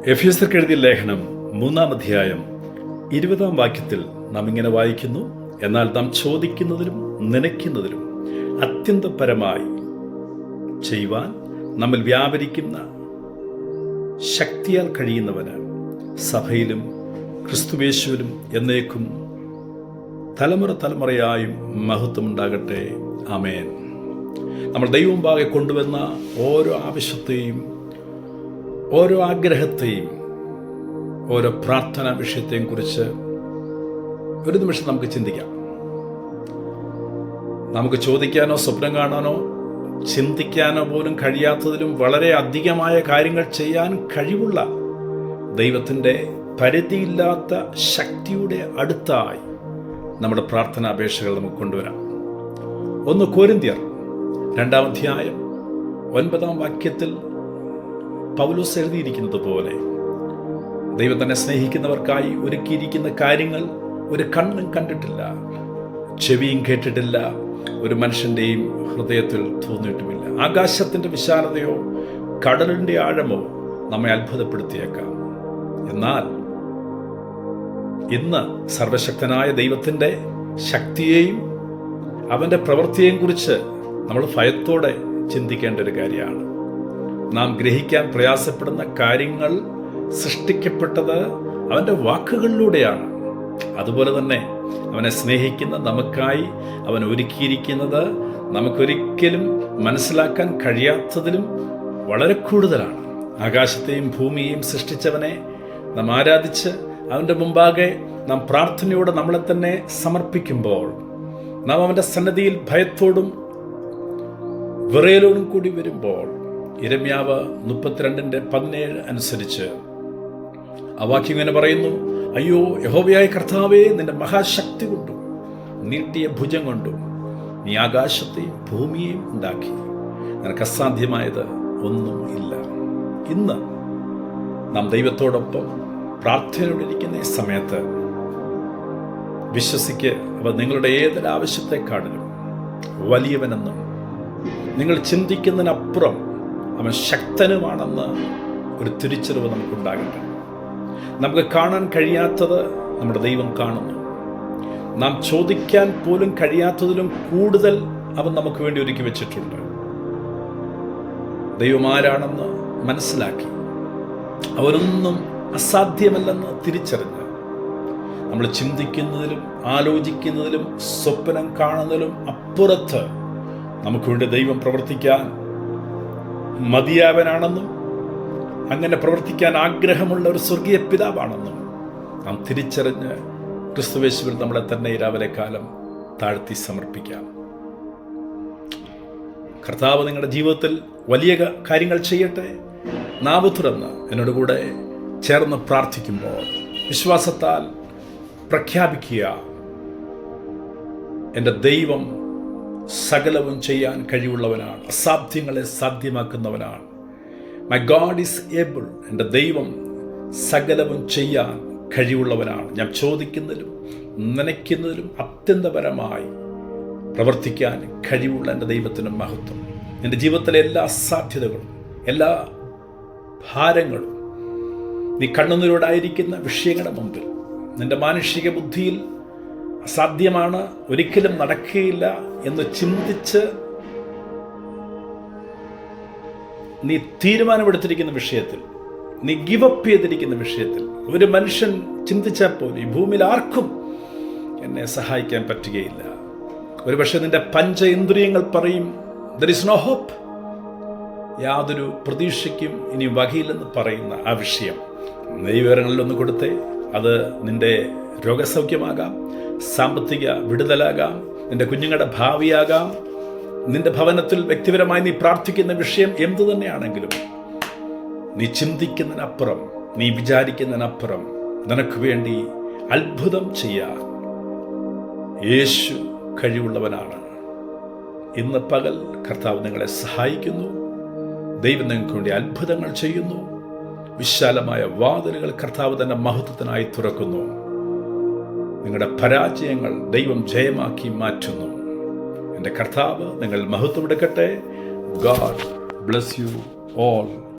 എഫേസ്യർക്ക് എഴുതിയ ലേഖനം 3-ാം അധ്യായം 20-ാം വാക്യത്തിൽ നാം ഇങ്ങനെ വായിക്കുന്നു: എന്നാൽ നാം ചോദിക്കുന്നതിലും നനയ്ക്കുന്നതിലും അത്യന്തപരമായി ചെയ്യുവാൻ നമ്മിൽ വ്യാപരിക്കുന്ന ശക്തിയാൽ കഴിയുന്നവന് സഭയിലും ക്രിസ്തുയേശുവിലും എന്നേക്കും തലമുറ തലമുറയായും മഹത്വമുണ്ടാകട്ടെ. ആമേൻ. നമ്മൾ ദൈവമുമ്പാകെ കൊണ്ടുവന്ന ഓരോ ആവശ്യത്തെയും, ഓരോ ആഗ്രഹത്തെയും, ഓരോ പ്രാർത്ഥനാ വിഷയത്തെയും കുറിച്ച് ഒരു നിമിഷം നമുക്ക് ചിന്തിക്കാം. നമുക്ക് ചോദിക്കാനോ സ്വപ്നം കാണാനോ ചിന്തിക്കാനോ പോലും കഴിയാത്തതിലും വളരെ അധികമായ കാര്യങ്ങൾ ചെയ്യാൻ കഴിവുള്ള ദൈവത്തിൻ്റെ പരിധിയില്ലാത്ത ശക്തിയുടെ അടുത്തായി നമ്മുടെ പ്രാർത്ഥനാപേക്ഷകൾ നമുക്ക് കൊണ്ടുവരാം. 1 കൊരിന്ത്യർ 2-ാം അധ്യായം 9-ാം വാക്യത്തിൽ പൗലോസ് എഴുതിയിരിക്കുന്നത് പോലെ ദൈവം തന്നെ സ്നേഹിക്കുന്നവർക്കായി ഒരുക്കിയിരിക്കുന്ന കാര്യങ്ങൾ ഒരു കണ്ണും കണ്ടിട്ടില്ല, ചെവിയും കേട്ടിട്ടില്ല, ഒരു മനുഷ്യൻ്റെയും ഹൃദയത്തിൽ തോന്നിയിട്ടുമില്ല. ആകാശത്തിൻ്റെ വിശാലതയോ കടലിൻ്റെ ആഴമോ നമ്മെ അത്ഭുതപ്പെടുത്തിയേക്കാം. എന്നാൽ ഇന്ന് സർവശക്തനായ ദൈവത്തിൻ്റെ ശക്തിയെയും അവൻ്റെ പ്രവൃത്തിയെയും കുറിച്ച് നമ്മൾ ഭയത്തോടെ ചിന്തിക്കേണ്ട ഒരു കാര്യമാണ്. നാം ഗ്രഹിക്കാൻ പ്രയാസപ്പെടുന്ന കാര്യങ്ങൾ സൃഷ്ടിക്കപ്പെട്ടത് അവൻ്റെ വാക്കുകളിലൂടെയാണ്. അതുപോലെ തന്നെ അവനെ സ്നേഹിക്കുന്ന നമുക്കായി അവൻ ഒരുക്കിയിരിക്കുന്നത് നമുക്കൊരിക്കലും മനസ്സിലാക്കാൻ കഴിയാത്തതിലും വളരെ കൂടുതലാണ്. ആകാശത്തെയും ഭൂമിയെയും സൃഷ്ടിച്ചവനെ നാം ആരാധിച്ച് അവൻ്റെ മുമ്പാകെ നാം പ്രാർത്ഥനയോടെ നമ്മളെ തന്നെ സമർപ്പിക്കുമ്പോൾ, നാം അവൻ്റെ സന്നദ്ധിയിൽ ഭയത്തോടും വിറയലോടും കൂടി വരുമ്പോൾ, യിരെമ്യാവ് 32:17 അനുസരിച്ച് ആ വാക്യം ഇങ്ങനെ പറയുന്നു: അയ്യോ യഹോവയായ കർത്താവേ, നിന്റെ മഹാശക്തി കൊണ്ടും നീട്ടിയ ഭുജം കൊണ്ടും നീ ആകാശത്തെയും ഭൂമിയെയും ഉണ്ടാക്കി, നിനക്ക് അസാധ്യമായത് ഒന്നും ഇല്ല. ഇന്ന് നാം ദൈവത്തോടൊപ്പം പ്രാർത്ഥനയോടിരിക്കുന്ന ഈ സമയത്ത് വിശ്വസിക്ക്, അവ നിങ്ങളുടെ ഏതൊരു ആവശ്യത്തെക്കാളിലും വലിയവനെന്നും നിങ്ങൾ ചിന്തിക്കുന്നതിനപ്പുറം അവൻ ശക്തനുമാണെന്ന് ഒരു തിരിച്ചറിവ് നമുക്കുണ്ടാകട്ടെ. നമുക്ക് കാണാൻ കഴിയാത്തത് നമ്മുടെ ദൈവം കാണുന്നു. നാം ചോദിക്കാൻ പോലും കഴിയാത്തതിലും കൂടുതൽ അവൻ നമുക്ക് വേണ്ടി ഒരുക്കി വെച്ചിട്ടുണ്ട്. ദൈവം ആരാണെന്ന് മനസ്സിലാക്കി, അവനൊന്നും അസാധ്യമല്ലെന്ന് തിരിച്ചറിഞ്ഞ് നമ്മൾ ചിന്തിക്കുന്നതിലും ആലോചിക്കുന്നതിലും സ്വപ്നം കാണുന്നതിലും അപ്പുറത്ത് നമുക്ക് വേണ്ടി ദൈവം പ്രവർത്തിക്കാൻ മതിയാവനാണെന്നും അങ്ങനെ പ്രവർത്തിക്കാൻ ആഗ്രഹമുള്ള ഒരു സ്വർഗീയ പിതാവാണെന്നും നാം തിരിച്ചറിഞ്ഞ് ക്രിസ്തുയേശുവിൽ നമ്മളെ തന്നെ ഈ രാവിലെ കാലം താഴ്ത്തി സമർപ്പിക്കാം. കർത്താവ് നിങ്ങളുടെ ജീവിതത്തിൽ വലിയ കാര്യങ്ങൾ ചെയ്യട്ടെ. നാവ് തുറന്ന് എന്നോട് കൂടെ ചേർന്ന് പ്രാർത്ഥിക്കുമ്പോൾ വിശ്വാസത്താൽ പ്രഖ്യാപിക്കുക: എൻ്റെ ദൈവം സകലവും ചെയ്യാൻ കഴിവുള്ളവനാണ്, അസാധ്യങ്ങളെ സാധ്യമാക്കുന്നവനാണ്. My God is able. എൻ്റെ ദൈവം സകലവും ചെയ്യാൻ കഴിവുള്ളവനാണ്. ഞാൻ ചോദിക്കുന്നതിലും നനയ്ക്കുന്നതിലും അത്യന്തപരമായി പ്രവർത്തിക്കാൻ കഴിവുള്ള എൻ്റെ ദൈവത്തിൻ്റെ മഹത്വം. എൻ്റെ ജീവിതത്തിലെ എല്ലാ സാധ്യതകളും, എല്ലാ ഭാരങ്ങളും, നീ കണ്ണുനീരോടായിരിക്കുന്ന വിഷയങ്ങളുടെ മുമ്പിൽ, നിന്റെ മാനുഷിക ബുദ്ധിയിൽ അസാധ്യമാണ്, ഒരിക്കലും നടക്കുകയില്ല എന്ന് ചിന്തിച്ച് നീ തീരുമാനമെടുത്തിരിക്കുന്ന വിഷയത്തിൽ, നീ ഗിവപ്പ് ചെയ്തിരിക്കുന്ന വിഷയത്തിൽ, ഒരു മനുഷ്യൻ ചിന്തിച്ചാൽ പോലും ഈ ഭൂമിയിൽ ആർക്കും എന്നെ സഹായിക്കാൻ പറ്റുകയില്ല, ഒരുപക്ഷെ നിന്റെ പഞ്ചേന്ദ്രിയങ്ങൾ പറയും there is no hope, യാതൊരു പ്രതീക്ഷയ്ക്കും ഇനി വകയില്ലെന്ന് പറയുന്ന ആ വിഷയം വിവരങ്ങളിലൊന്ന് കൊടുത്തേ. അത് നിന്റെ രോഗസൗഖ്യമാകാം, സാമ്പത്തിക വിടുതലാകാം, നിന്റെ കുഞ്ഞുങ്ങളുടെ ഭാവിയാകാം, നിന്റെ ഭവനത്തിൽ വ്യക്തിപരമായി നീ പ്രാർത്ഥിക്കുന്ന വിഷയം എന്തു തന്നെയാണെങ്കിലും, നീ ചിന്തിക്കുന്നതിനപ്പുറം, നീ വിചാരിക്കുന്നതിനപ്പുറം നിനക്ക് വേണ്ടി അത്ഭുതം ചെയ്യാൻ യേശു കഴിവുള്ളവനാണ്. ഇന്ന് പകൽ കർത്താവ് നിങ്ങളെ സഹായിക്കുന്നു. ദൈവം നിങ്ങൾക്ക് വേണ്ടി അത്ഭുതങ്ങൾ ചെയ്യുന്നു. വിശാലമായ വാതിലുകൾ കർത്താവ് തന്നെ മഹത്വത്തിനായി തുറക്കുന്നു. നിങ്ങളുടെ പരാജയങ്ങൾ ദൈവം ജയമാക്കി മാറ്റുന്നു. എൻ്റെ കർത്താവ് നിങ്ങൾ മഹത്വം എടുക്കട്ടെ. God bless you all.